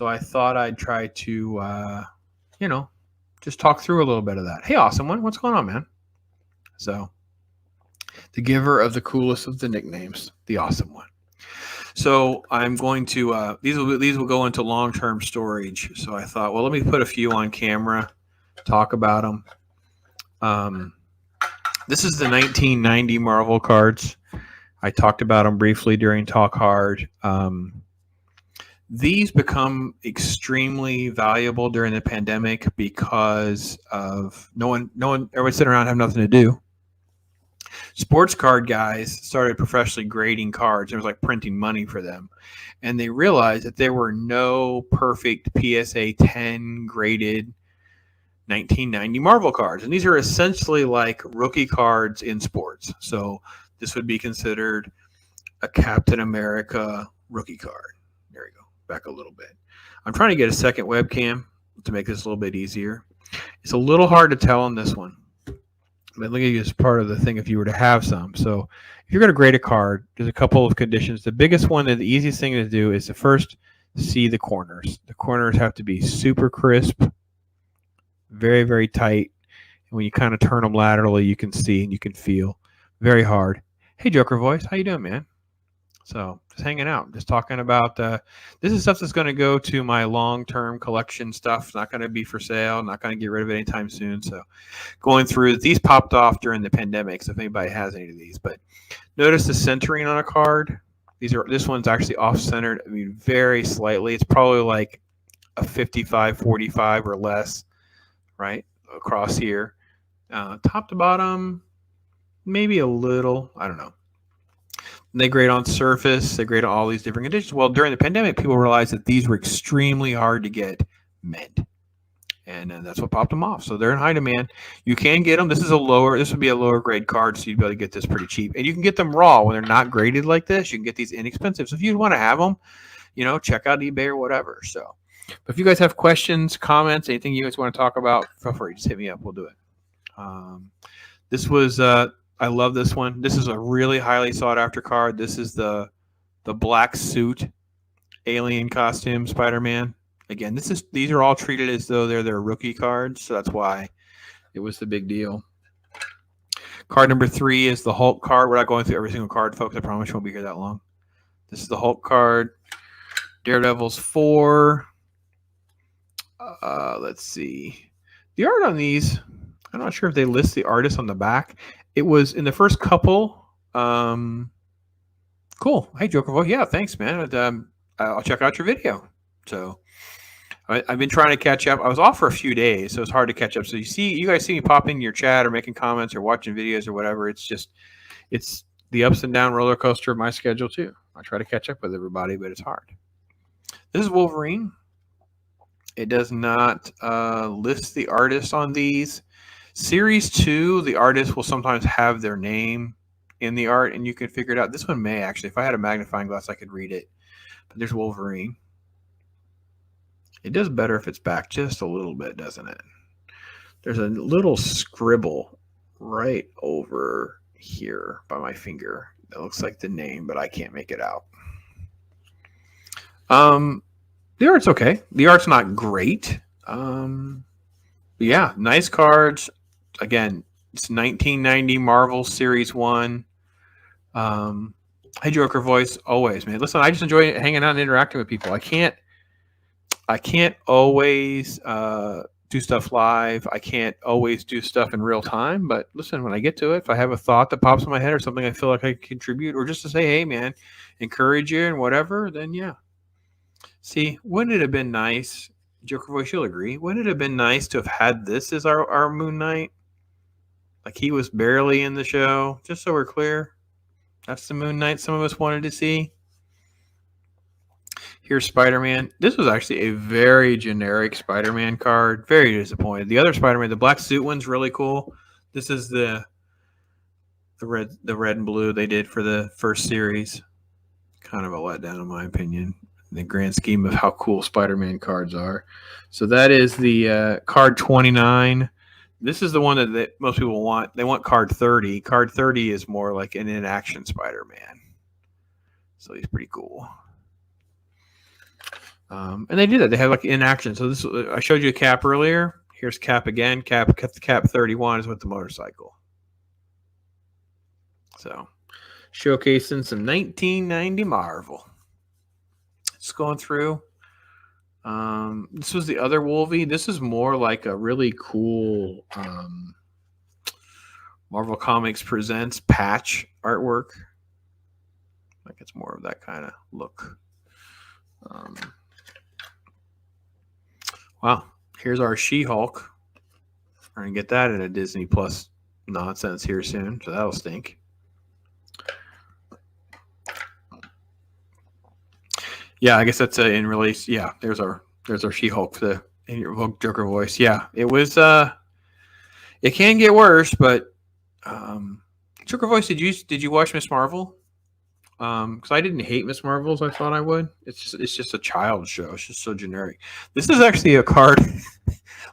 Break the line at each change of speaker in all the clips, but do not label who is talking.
So I thought I'd try to, just talk through a little bit of that. Hey, awesome one. What's going on, man? So the giver of the coolest of the nicknames, the awesome one. So I'm going to these will go into long-term storage. So I thought, well, let me put a few on camera, talk about them. This is the 1990 Marvel cards. I talked about them briefly during Talk Hard. These become extremely valuable during the pandemic because of everyone sitting around have nothing to do. Sports card guys started professionally grading cards. It was like printing money for them. And they realized that there were no perfect PSA 10 graded 1990 Marvel cards. And these are essentially like rookie cards in sports. So this would be considered a Captain America rookie card. There we go. Back a little bit. I'm trying to get a second webcam to make this a little bit easier. It's a little hard to tell on this one. But look at you as part of the thing if you were to have some. So if you're going to grade a card, there's a couple of conditions. The biggest one and the easiest thing to do is to first see the corners. The corners have to be super crisp, very, very tight. And when you kind of turn them laterally, you can see and you can feel. Very hard. Hey, Joker Voice. How you doing, man? So just hanging out, just talking about this is stuff that's going to go to my long-term collection stuff. It's not going to be for sale. Not going to get rid of it anytime soon. So going through these popped off during the pandemic. So if anybody has any of these, but notice the centering on a card. This one's actually off-centered. I mean, very slightly. It's probably like a 55-45 or less, right across here, top to bottom, maybe a little. I don't know. They grade on surface. They grade on all these different conditions. Well, during the pandemic, people realized that these were extremely hard to get mend, and that's what popped them off. So they're in high demand. You can get them. This would be a lower grade card, so you'd be able to get this pretty cheap. And you can get them raw when they're not graded like this. You can get these inexpensive. So if you want to have them, check out eBay or whatever. So, but if you guys have questions, comments, anything you guys want to talk about, feel free. Just hit me up. We'll do it. This was. I love this one. This is a really highly sought after card. This is the black suit alien costume Spider-Man. Again, these are all treated as though they're their rookie cards, so that's why it was the big deal. Card number 3 is the Hulk card. We're not going through every single card, folks. I promise you won't be here that long. This is the Hulk card. Daredevil's 4. Let's see. The art on these, I'm not sure if they list the artist on the back. It was in the first couple. Cool. Hey, Joker Voice. Yeah, thanks, man. I'll check out your video. So I've been trying to catch up. I was off for a few days, so it's hard to catch up. So you guys see me pop in your chat or making comments or watching videos or whatever. It's the ups and down roller coaster of my schedule too. I try to catch up with everybody, but it's hard. This is Wolverine. It does not list the artist on these. Series 2, the artist will sometimes have their name in the art, and you can figure it out. This one may actually. If I had a magnifying glass, I could read it. But there's Wolverine. It does better if it's back just a little bit, doesn't it? There's a little scribble right over here by my finger. That looks like the name, but I can't make it out. The art's okay. The art's not great. Yeah, nice cards. Again, it's 1990 Marvel Series 1. Hey, Joker Voice, always, man. Listen, I just enjoy hanging out and interacting with people. I can't always do stuff live. I can't always do stuff in real time. But listen, when I get to it, if I have a thought that pops in my head or something I feel like I can contribute, or just to say, hey, man, encourage you and whatever, then yeah. See, wouldn't it have been nice, Joker Voice, you'll agree, wouldn't it have been nice to have had this as our Moon Knight? Like he was barely in the show, just so we're clear. That's the Moon Knight some of us wanted to see. Here's Spider-Man. This was actually a very generic Spider-Man card. Very disappointed. The other Spider-Man, the black suit one's really cool. This is the red and blue they did for the first series. Kind of a letdown in my opinion, in the grand scheme of how cool Spider-Man cards are. So that is the card 29. This is the one that most people want. They want card 30. Card 30 is more like an in-action Spider-Man. So he's pretty cool. And they do that. They have like in action. So this, I showed you a Cap earlier. Here's Cap again. Cap 31 is with the motorcycle. So showcasing some 1990 Marvel. Just going through. This was the other Wolvie. This is more like a really cool Marvel Comics Presents patch artwork. Like it's more of that kind of look. Wow, here's our She-Hulk. We're going to get that in a Disney Plus nonsense here soon, so that'll stink. Yeah, I guess that's in release. Yeah, there's our She-Hulk, the in your Joker voice. Yeah, it was. It can get worse, but Joker voice. Did you watch Miss Marvel? Because I didn't hate Miss Marvel as I thought I would. It's just a child show. It's just so generic. This is actually a card.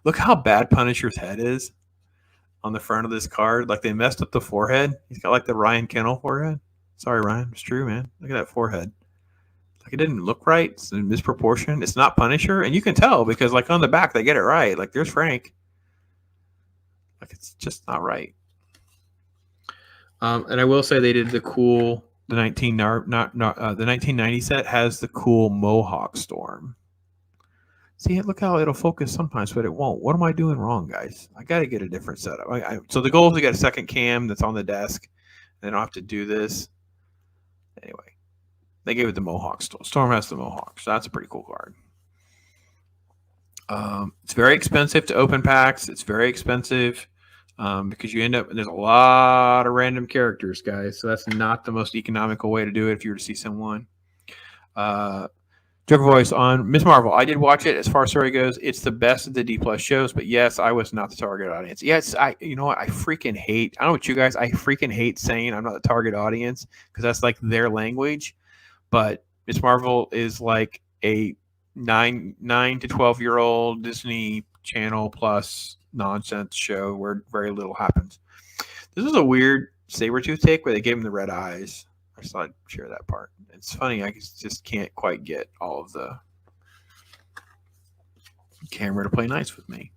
Look how bad Punisher's head is on the front of this card. Like they messed up the forehead. He's got like the Ryan Kennel forehead. Sorry, Ryan. It's true, man. Look at that forehead. Like it didn't look right. It's in misproportion. It's not Punisher, and you can tell because like on the back they get it right. Like there's Frank. Like it's just not right. And I will say they did the cool. The 1990 set has the cool Mohawk Storm. See, look how it'll focus sometimes, but it won't. What am I doing wrong, guys? I got to get a different setup. So the goal is to get a second cam that's on the desk. And I don't have to do this. Anyway, they gave it the Mohawk Storm. Storm has the Mohawk, so that's a pretty cool card. It's very expensive to open packs. It's very expensive. Because you end up, there's a lot of random characters, guys. So that's not the most economical way to do it if you were to see someone. Joker voice on Miss Marvel. I did watch it. As far as story goes, it's the best of the D+ shows. But yes, I was not the target audience. Yes, you know what? I freaking hate. I don't know what you guys. I freaking hate saying I'm not the target audience because that's like their language. But Miss Marvel is like a 9 to 12-year-old Disney Channel Plus nonsense show where very little happens. This is a weird Sabretooth take where they gave him the red eyes. I just thought I'd share that part. It's funny, I just can't quite get all of the camera to play nice with me.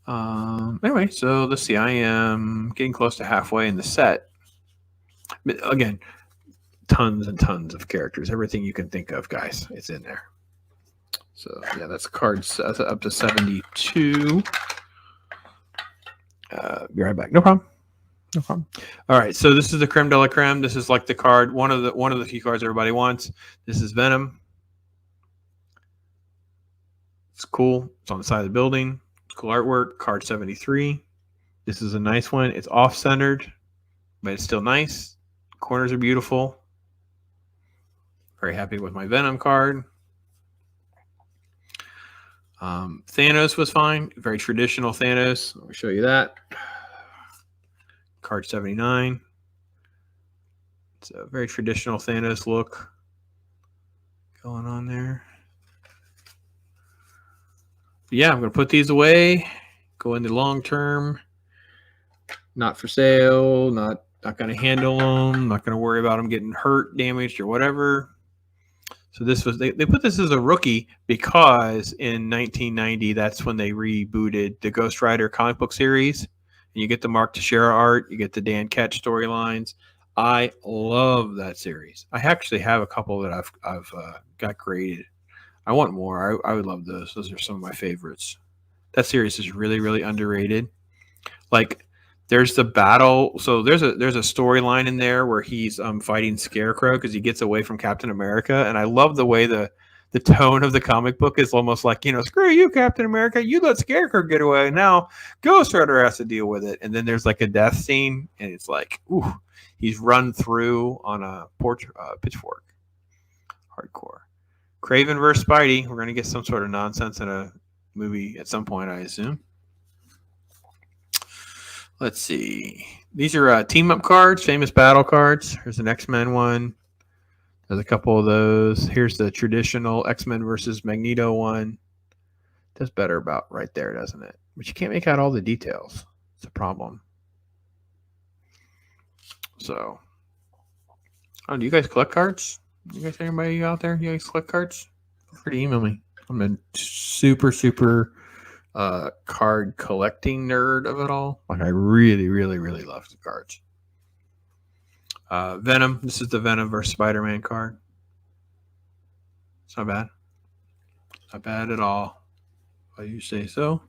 Anyway, so let's see. I am getting close to halfway in the set. But again, tons and tons of characters. Everything you can think of, guys, it's in there. So, yeah, that's cards up to 72. Be right back. No problem. No problem. All right, so this is the creme de la creme. This is like the card, one of the few cards everybody wants. This is Venom. It's cool. It's on the side of the building. It's cool artwork. Card 73. This is a nice one. It's off-centered, but it's still nice. Corners are beautiful. Very happy with my Venom card. Thanos was fine. Very traditional Thanos. Let me show you that. Card 79. It's a very traditional Thanos look going on there. But yeah, I'm going to put these away. Go into long term. Not for sale. Not going to handle them. Not going to worry about them getting hurt, damaged, or whatever. So this was they put this as a rookie because in 1990 that's when they rebooted the Ghost Rider comic book series. And you get the Mark Teixeira art, you get the Dan Ketch storylines. I love that series. I actually have a couple that I've got graded. I want more. I would love those. Those are some of my favorites. That series is really, really underrated. Like there's the battle. So there's a storyline in there where he's fighting Scarecrow because he gets away from Captain America, and I love the way the tone of the comic book is almost like, screw you, Captain America, you let Scarecrow get away. Now Ghost Rider has to deal with it, and then there's like a death scene, and it's like, ooh, he's run through on a pitchfork. Hardcore. Kraven versus Spidey. We're gonna get some sort of nonsense in a movie at some point, I assume. Let's see. These are team-up cards, famous battle cards. Here's an X-Men one. There's a couple of those. Here's the traditional X-Men versus Magneto one. Does better about right there, doesn't it? But you can't make out all the details. It's a problem. So, do you guys collect cards? You guys, anybody out there? You guys collect cards? Feel free to email me. I'm a super card collecting nerd of it all. Like I really love the cards. Venom. This is the Venom versus Spider-Man card. It's not bad. Not bad at all. If you say so.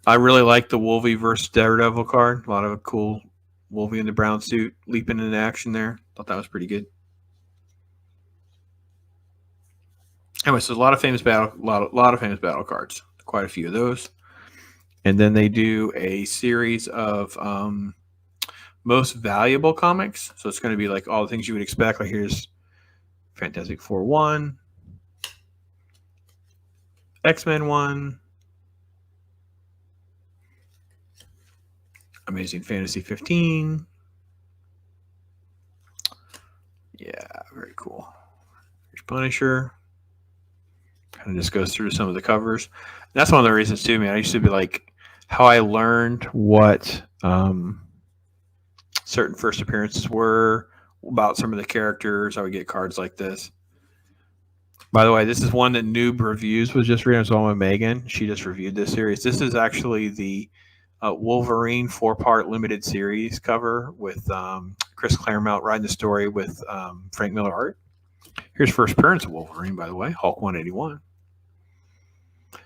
I really like the Wolverine versus Daredevil card. A lot of cool Wolverine in the brown suit leaping into action there. Thought that was pretty good. Anyway, so a lot of famous battle cards. Quite a few of those. And then they do a series of most valuable comics. So it's going to be like all the things you would expect. Like here's Fantastic Four 1, X-Men 1, Amazing Fantasy 15. Yeah, very cool. Here's Punisher. Kind of just goes through some of the covers. And that's one of the reasons too, man. I used to be like how I learned what certain first appearances were about some of the characters. I would get cards like this. By the way, this is one that Noob Reviews was just reading. So with Megan, she just reviewed this series. This is actually the Wolverine 4-part limited series cover with Chris Claremont writing the story with Frank Miller art. Here's first appearance of Wolverine, by the way, Hulk 181.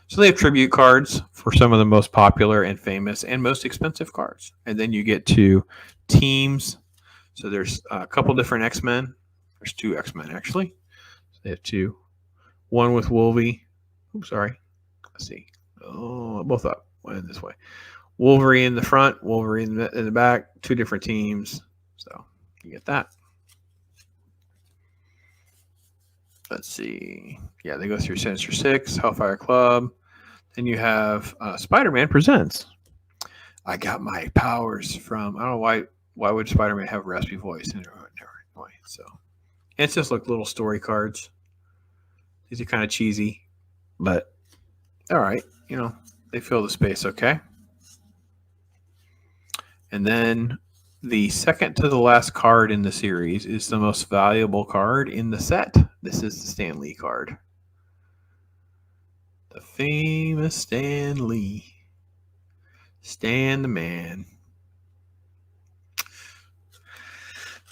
So they have tribute cards for some of the most popular and famous and most expensive cards. And then you get to teams. So there's a couple different X-Men. There's 2 X-Men, actually. So they have 2. One with Wolvie. Oops, sorry. Let's see. Oh, both up. One this way. Wolverine in the front, Wolverine in the back. 2 different teams. So you get that. Let's see. Yeah, they go through Sinister Six, Hellfire Club. Then you have Spider-Man Presents. I got my powers from, I don't know why would Spider-Man have a raspy voice? Anyway, so it's just like little story cards. These are kind of cheesy, but all right, you know, they fill the space okay. And then the second to the last card in the series is the most valuable card in the set. This is the Stan Lee card. The famous Stan Lee. Stan the man.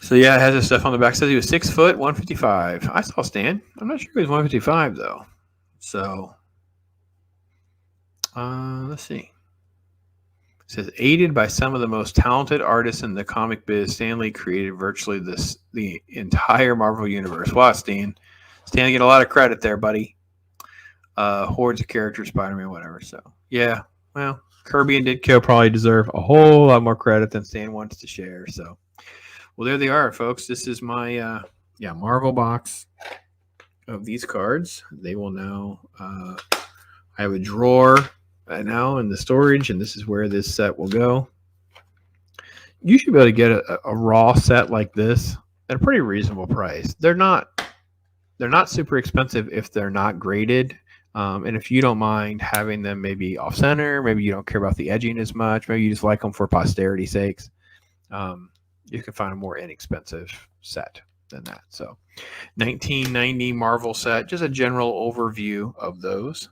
So yeah, it has this stuff on the back. It says he was 6 foot, 155. I saw Stan. I'm not sure he was 155 though. So let's see. It says, aided by some of the most talented artists in the comic biz, Stan Lee created virtually the entire Marvel universe. Wow, Stan. Stan, get a lot of credit there, buddy. Hordes of characters, Spider-Man, whatever. So yeah, well, Kirby and Ditko probably deserve a whole lot more credit than Stan wants to share. So, well, there they are, folks. This is my Marvel box of these cards. They will now. I have a drawer now in the storage, and this is where this set will go. You should be able to get a raw set like this at a pretty reasonable price. They're not super expensive if they're not graded. And if you don't mind having them maybe off center, maybe you don't care about the edging as much, maybe you just like them for posterity's sakes, you can find a more inexpensive set than that. So 1990 Marvel set, just a general overview of those.